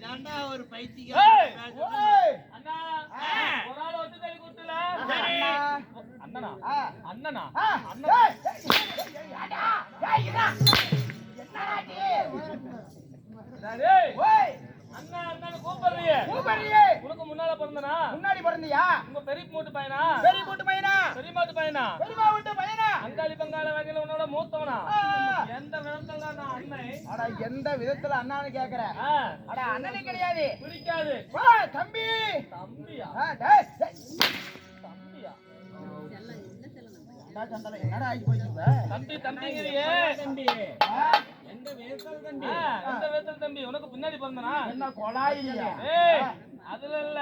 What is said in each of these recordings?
ஏன்டா ஒரு பைத்தியம் அண்ணா ஒரு ஆள் வந்து தள்ளி கொடுத்தல அண்ணனா அண்ணனா அண்ணா அண்ணா அண்ணா கூப்பிடுறியே உனக்கு முன்னால பிறந்தனா முன்னாடி பிறந்தியா உங்க பெரிய மூட்டு பையனா பெரிய மூட்டு பையனா பெரிய மாட்டு பையனா பெரிய மூட்டு பையனா அங்காளி பங்காள வகையில உன்னோட மூத்தவனா எந்த விதத்துல நான் அண்ணன் அட எந்த விதத்துல அண்ணான்னு கேக்குறேன் அட அண்ணனே கிடையாது பிடிக்காது தம்பி தம்பியா தம்பியா என்னடா ஆகி போயிட்டு தம்பி தம்பிங்கிறியே தம்பி எந்த வேசல் தம்பி எந்த வேசல் தம்பி உனக்கு பின்னாடி பிறந்தனா என்ன கொலாயிலியா ஏய் அதுல இல்ல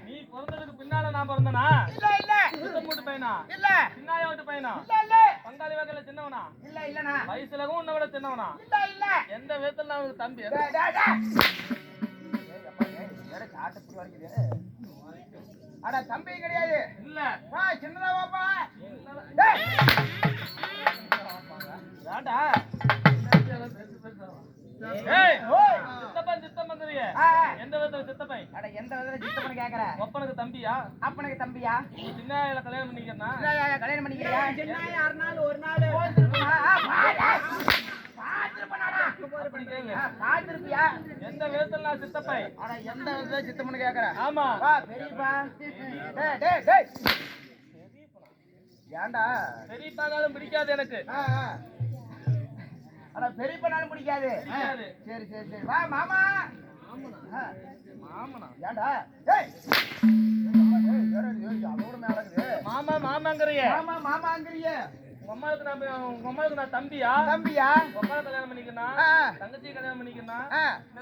நீ பிறந்ததுக்கு பின்னால நான் பிறந்தனா இல்ல இல்ல சுத்த மூட்டு பையனா இல்ல சின்னாய வீட்டு பையனா இல்ல இல்ல பங்காளி வகையில சின்னவனா இல்ல இல்லனா வயசுலவும் உன்னை விட சின்னவனா இல்ல இல்ல எந்த வேசல் நான் உனக்கு தம்பி டேய் டேய் ஏய் அப்பா ஏய் வேற காட்டு புடி வலிக்குது அட தம்பி கிடையாது இல்ல வா சின்னதா வாப்பா டேய் ஏண்டா ஏய் ஓய் சித்தப்பன் சித்தப்பன்ங்கறியே எந்த விதத்துல சித்தப்பன் அட எந்த விதத்துல சித்தப்பன் கேக்குற ஒப்பனுக்கு தம்பியா அப்பனுக்கு தம்பியா சின்னாயில கல்யாணம் பண்ணிக்கிறனா கல்யாணம் பண்ணிக்கிறியா சின்ன யார் நாள் ஒரு நாள் அப்படி கேளு பாத்துருப்பியா எந்த விதத்துல நான் சித்தப்பன் அட எந்த விதத்துல சித்தப்பன் கேக்குற ஆமா வா பெரியப்பா டேய் டேய் டேய் ஏண்டா பெரியப்பானாலும் பிடிக்காது எனக்கு அட பெரியப்பனாலும் பிடிக்காது பிடிக்காது சரி சரி சரி வா மாமா மாமனா ஏண்டா ஏய் அதோட மேல இருக்குது மாமா மாமாங்கறியே மாமா மாமாங்கறியே உங்க அம்மாவுக்கு நான் தம்பியா தம்பியா உங்க கல்யாணம் பண்ணிக்கனா தங்கச்சி கல்யாணம் பண்ணிக்கனா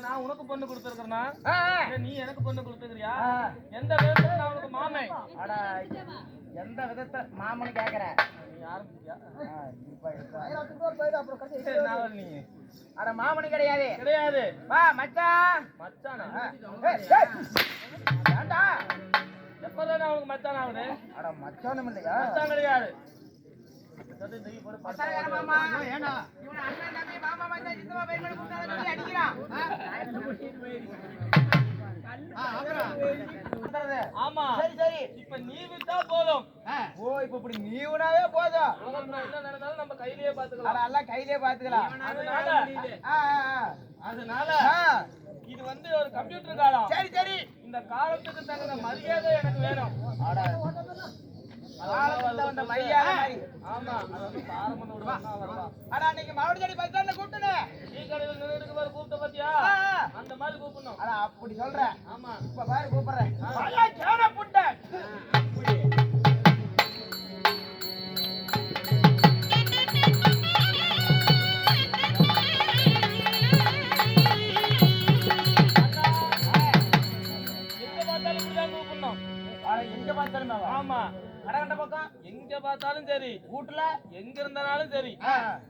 நான் உனக்கு பொண்ணு கொடுத்துருக்கேனா நீ எனக்கு பொண்ணு கொடுத்துக்கிறியா எந்த விதத்துல நான் உனக்கு மாமன் அட எந்த விதத்தை மாமன் கேக்குற நீ ஆரம்பிச்சியா நீ அட மாமனு கிடையாது கிடையாது வா மச்சான் மச்சானா ஏண்டா எப்பதான் அவனுக்கு மச்சான் ஆகுது அட மச்சானும் இல்லையா மச்சான் கிடையாது மாமா ஏண்டா இவன் அண்ணன் தம்பி மாமா மச்சான் சித்தமா பேர் கூப்பிட்டாலும் அடிக்கிறான் ஆமா சரி சரி இப்ப நீ விட்டா போதும் ஓ இப்ப இப்படி நீவுனாவே போதும் என்ன நடந்தாலும் நம்ம கையிலேயே பாத்துக்கலாம் எல்லாம் கையிலே பாத்துக்கலாம் அதனால இது வந்து ஒரு கம்ப்யூட்டர் காலம் சரி சரி இந்த காலத்துக்கு தகுந்த மரியாதை எனக்கு வேணும் ஆமா அன்னைக்கு மாவட்டடி பஸ் ஸ்டாண்ட்ல கூப்பிட்டனே டீ கடையில் நின்னுட்டு பாரு கூப்பிட்ட பாத்தியா அந்த மாதிரி கூப்பிடணும் அப்படி சொல்றேன் ஆமா இப்ப பாரு கூப்பிடுறேன் புட்ட எங்க பார்த்தாலும் ஆமா கடகண்ட பக்கம் எங்க பார்த்தாலும் சரி வீட்டுல எங்க இருந்தாலும் சரி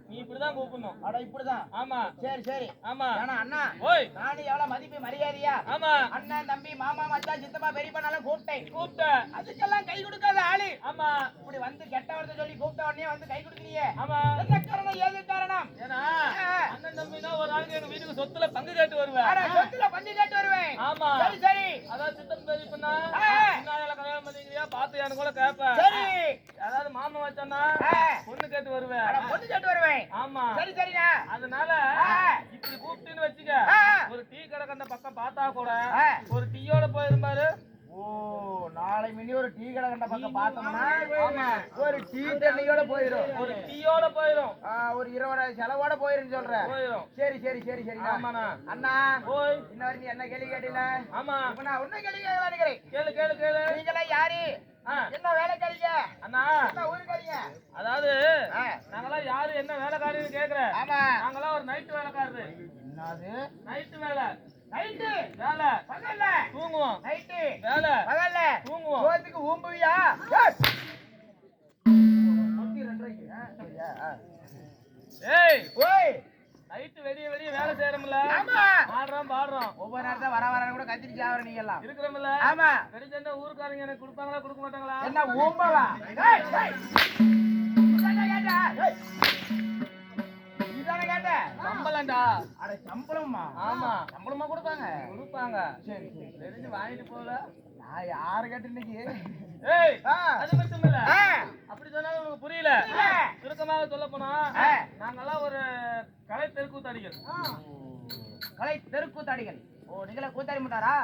நீ இப்படிதான் கூப்பிடணும் அட இப்படிதான் ஆமா சரி சரி ஆமா ஏன்னா அண்ணா ஓய் நானும் எவ்வளவு மதிப்பு மரியாதையா ஆமா அண்ணன் தம்பி மாமா மச்சான் சித்தப்பா பெரியப்பனாலும் கூப்பிட்ட அதுக்கெல்லாம் கை கொடுக்காத ஆளு ஆமா இப்படி வந்து கெட்ட வார்த்தை சொல்லி கூப்பிட்ட உடனே வந்து கை கொடுக்கலையே ஆமா என்ன காரணம் ஏது காரணம் ஏன்னா அண்ணன் தம்பினா ஒரு நாளைக்கு எங்க வீட்டுக்கு சொத்துல பங்கு கேட்டு வருவேன் சொத்துல பங்கு கேட்டு வருவேன் ஆமா சரி சரி அதான் சித்தம் பெரியப்பனா கல்யாணம் பண்ணிக்கிறியா பாத்து கூட கேப்ப சரி அதாவது மாமா வச்சானா பொண்ணு கேட்டு வருவேன் பொண்ணு கேட்டு வருவேன் ஆமா சரி சரிண்ணா அதனால இப்படி கூப்பிட்டுன்னு வச்சுக்க ஒரு டீ கடை கண்ட பக்கம் பார்த்தா கூட ஒரு டீயோட போயிருப்பாரு ஓ நாளை மினி ஒரு டீ கடை கண்ட பக்கம் பார்த்தோம்னா ஒரு டீ தண்ணியோட போயிரும் ஒரு டீயோட போயிரும் ஒரு 20 செலவோட போயிரும் சொல்றேன் போயிரும் சரி சரி சரி சரி ஆமாண்ணா அண்ணா ஓய் இன்ன வரைக்கும் என்ன கேள்வி கேட்டீங்க ஆமா இப்ப நான் ஒன்னும் கேள்வி கேட்கலாம் கேளு கேளு கேளு நீங்களா யாரு என்ன வேலை கேளீங்க அண்ணா என்ன ஊரு கேளீங்க அதாவது நாங்களாம் யாரு என்ன வேலைக்காரன்னு கேக்குறேன் ஆமா நாங்களாம் ஒரு நைட் வேலைக்காரரு என்னது நைட் வேலை நைட்டு வேலை பகல்ல தூங்குவோம் நைட்டு வேலை பகல்ல தூங்குவோம் சோத்துக்கு ஊம்புவியா 2 சரியா ஏய் ஓய் நைட் வெளிய வெளிய வேலை செய்யறோம்ல ஆமா ஆடுறோம் பாடுறோம் ஒவ்வொரு நேரத்துல வரன்னு கூட கத்திட்டு சாவற நீங்க எல்லாம் இருக்கிறோம்ல ஆமா கிடைச்சா ஊருக்காரங்க எனக்கு கொடுப்பாங்களா கொடுக்க மாட்டாங்களா என்ன ஊம்பவா இதானே கேட்டா என்னது சம்பளம்டா. அட சம்பளமா ஆமா சம்பளமா கொடுப்பாங்க கொடுப்பாங்க. சரி சரி தெரிஞ்சு வாங்கிட்டு போல. நான் யாரு கேட்டு இன்னைக்கு ஏய் ஆ. அது மட்டும் இல்ல. ஆ. அப்படி சொன்னாலும் உனக்கு புரியல. சுருக்கமாக சொல்ல போனா ஆ. நாங்கெல்லாம் ஒரு கலை தெருக்கூத்தாடிகள். கலை தெருக்கூத்தாடிகள். ஓ நீங்களே கூத்தாடி மாட்டாரா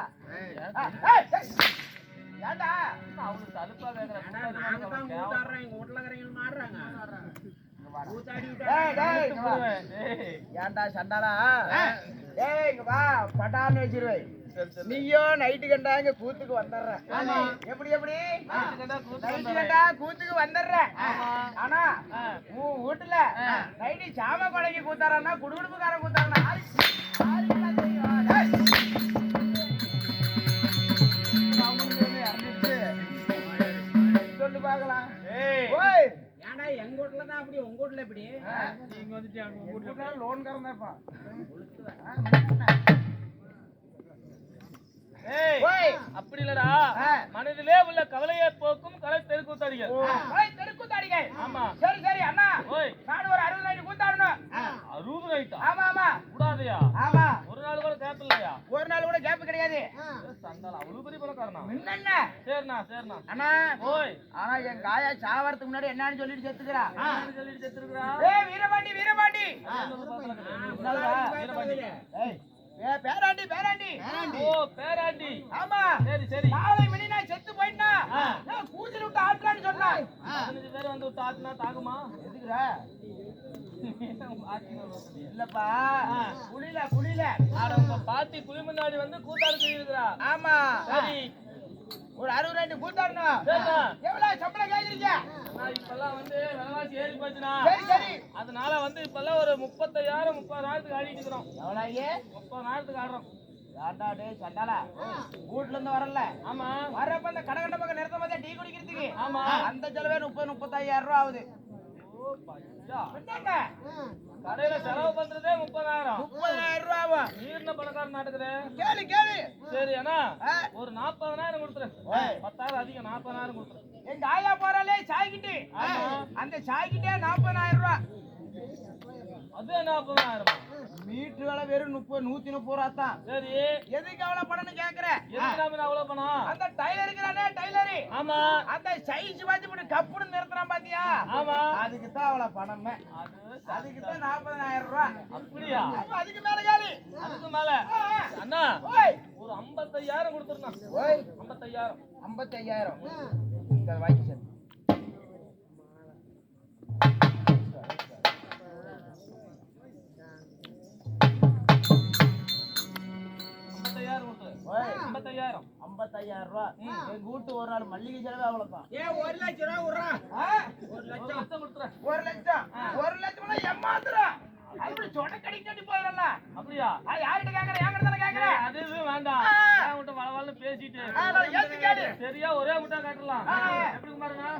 ஏண்டா அவனுக்கு தலுப்பா நாங்க தான் கூத்தாடுறோம், எங்க வீட்டுல இருக்கிறவங்க மாடுறாங்க. கூத்தாடி டேய், டேய், இங்க வா. கேக்குறேன். ஏன்டா சண்டாளா ஏய் இங்க வா பட்டான்னு வச்சிருவேன் நீயோ நைட்டு கண்டா இங்க கூத்துக்கு வந்துடுறேன் எப்படி எப்படி நைட்டு கண்டா கூத்துக்கு வந்துடுறேன் ஆனா உன் வீட்டுல நைட்டு சாம கொலைக்கு கூத்தாரன்னா குடுகுடுப்புக்காரன் கூத்தாரன்னா ஆளுக்கெல்லாம் தெரியும். டேய். சொல்லு பார்க்கலாம் ஓய் ஏன்டா எங்க வீட்டுல தான் அப்படி, உங்க வீட்டுல எப்படி? நீங்க வந்துட்டு அவங்க வீட்டுல லோன் கறந்தேப்பா ஏய் ஓய் அப்படி இல்லடா. ஆ. மனதிலே உள்ள கவலையை போக்கும் கலை தெருக்கூத்தாடிகள். கலை தெருக்கூத்தாடிகள். ஆமா. சரி சரி அண்ணா ஓய் நான் ஒரு 60 நைட்டு கூத்தாடணும் 60 நைட்டா? ஆமா ஆமா கூடாதையா? ஆமா ஒரு நாள் கூட கேப் இல்லையா? ஒரு நாள் கூட கேப் கிடையாது சண்டால அவ்வளவு பெரிய பணக்காரனா? என்னண்ணா சரிண்ணா சரிண்ணா. அண்ணா ஓய் ஆனா என் காயா சாவறதுக்கு முன்னாடி என்னன்னு சொல்லிட்டு செத்துக்கிறா என்னன்னு சொல்லிட்டு செத்துருக்குறா? ஏய் வீரபாண்டி வீரபாண்டி வீரபாண்டி. ஏய் பேராண்டி பேராண்டி ஓ பேராண்டி. ஆமா சரி சரி. நாளை மணி நான் செத்து போயிட்டா கூச்சில விட்டு ஆட்டுறான்னு சொன்னா 15 பேர் வந்து விட்டு ஆட்டுனா தாகுமா? எதுக்குறா இல்லப்பா குளில குளில ஆட உங்க பாட்டி குழி முன்னாடி வந்து கூத்தாடு இருக்கிறா. ஆமா சரி ஒரு 60 நைட்டு கூத்தாடணும் சரிண்ணா. எவ்வளவு சம்பளம் கேக்குறீங்க நான் இப்பெல்லாம் வந்து விலைவாசி ஏறி போச்சுனா, சரி சரி அதனால வந்து இப்பெல்லாம் ஒரு 35,000 30,000 ஆடிட்டு இருக்கிறோம். எவ்வளவு 30,000 ஆடுறோம். யார்டா டேய் சண்டாளா வீட்ல இருந்து வரல ஆமா வரப்ப அந்த கடகண்ட பக்கம் நிறுத்த பார்த்தா டீ குடிக்கிறதுக்கு ஆமா. அந்த செலவே 30-35,000 ரூபாய் ஆகுது ஓ பையா. என்னங்க கடையில செலவு பண்றதே 30,000. 30,000 ரூபாய் ஆகும் நீர்ன பணக்காரன் நாட்டுக்குது. கேளு கேளு சரி அண்ணா ஆ. ஒரு 40,000 கொடுத்துரு. ஓய். 10,000 அதிகம் 40,000 கொடுத்துரு. எங்க ஆயா போறாளே சாய்கிட்டு ஆமா. அந்த சாய்கிட்டே 40,000 ரூபாய் அது 40,000. மீட்டர் விலை வெறும் 130 ரூபா தான் சரி எதுக்கு அவ்வளவு பணம்னு கேக்குற எதுக்கு நாம அவ்வளவு பணம்? அந்த டைலர் இருக்கிறானே டைலரு ஆமா அந்த சைஸ் பார்த்து இப்படி கப்புன்னு நிறுத்துறான் பாத்தியா ஆமா. அதுக்கு தான் அவ்வளவு பணமே அது அதுக்கு தான் 40,000 ரூபாய் அப்படியா? அப்ப அதுக்கு மேல கேளு அதுக்கு மேல அண்ணா ஓய் ஒரு 55,000 கொடுத்துருண்ணா. ஓய் 55,000. 55,000 இந்த வாங்கி சார் கொடுத்துரு. ஓய் 55,000. 55,000 ரூபாய் எங்க வீட்டு ஒரு நாள் மல்லிகை செலவு அவ்வளவுதான் ஏன் 1,00,000 ரூபா விட்றா? 1 ஒரு லட்சம். லட்சம் கொடுத்துரு. 1 லட்சம் 1 லட்சம் ஏமாத்துறோம் அப்படி சொட கடிக்கடி போயிடல அப்படியா? யார்கிட்ட கேக்குற என்கிட்ட தானே கேக்குற அது எதுவும் வேண்டாம். நான் உன்கிட்ட வளவளன்னு பேசிட்டு நான் ஏத்து கேடு சரியா ஒரே முட்டா காட்டலாம். எப்படி குமாரண்ணா?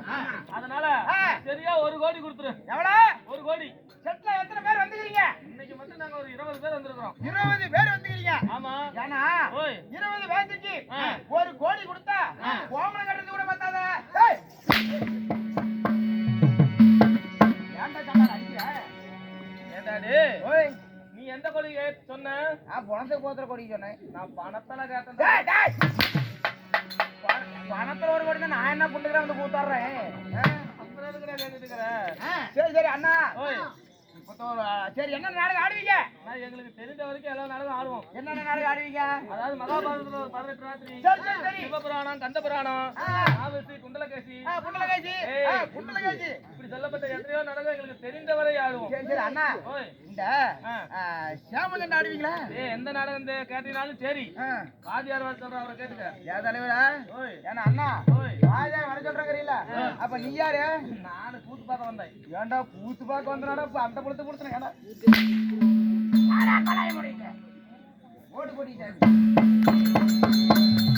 அதனால ஆ. சரியா 1 கோடி கொடுத்துரு. எவ்வளவு 1 கோடி. செட்ல எத்தனை பேர் வந்துக்கிறீங்க இன்னைக்கு மட்டும் நாங்க ஒரு 20 பேர் வந்திருக்கிறோம். 20 பேர் வந்துக்கிறீங்க ஆமா ஏன்னா ஓய் 20 பேருக்கு ஆ. 1 கோடி கொடுத்தா கோமணம் கட்டுறது கூட பத்தாத ஏய் ஏன்டா சண்டை அடிக்கிற ஏண்டாடி ஓய் நீ எந்த கோடி சொன்ன? நான் பணத்துக்கு போத்துற கோடி சொன்னேன் நான் பணத்தெல்லாம் கேட்டேன். டேய் டேய் பணத்துல 1 கோடி தான் நான் என்ன பண்ணுறேன் வந்து கூத்தாடுறேன் அப்புறம் எதுக்குடா கேட்டுட்டு இருக்கிற? சரி சரி அண்ணா ஓய் சரி என்ன நாடகம் ஆடுவீங்க நான் எங்களுக்கு தெரிஞ்ச வரைக்கும் எல்லா நாடகம் ஆடுவோம். என்னென்ன நாடகம் ஆடுவீங்க அதாவது மகாபாரதத்துல ஒரு 18 ராத்திரி, சரி சரி சரி சிவபுராணம், கந்த புராணம், ஆ. ஆவசி, குண்டலகேசி, புண்டலகாச்சி ஏய். புண்டலகாச்சி இப்படி சொல்லப்பட்ட எத்தனையோ நாடகம் எங்களுக்கு தெரிந்த வரை ஆடுவோம். சரி சரி அண்ணா ஓய் இந்த ஆ. சேமந்தன் ஆடுவீங்களா எந்த நாடகம் கேட்டீங்கனாலும் சரி. வாத்தியார் வர சொல்ற அவரை கேட்டுக்க. ஏன் தலைவரா ஓய் ஏன்னா அண்ணா ஓய் ராஜா வர சொல்றீங்களா அப்ப நீ யாரு நானு கூத்து பார்க்க வந்தேன். ஏன்டா கூத்து பார்க்க வந்தனாடா அந்த பழத்தை கொடுத்தன ஏடா ஓட்டு போட்டிட்டாரு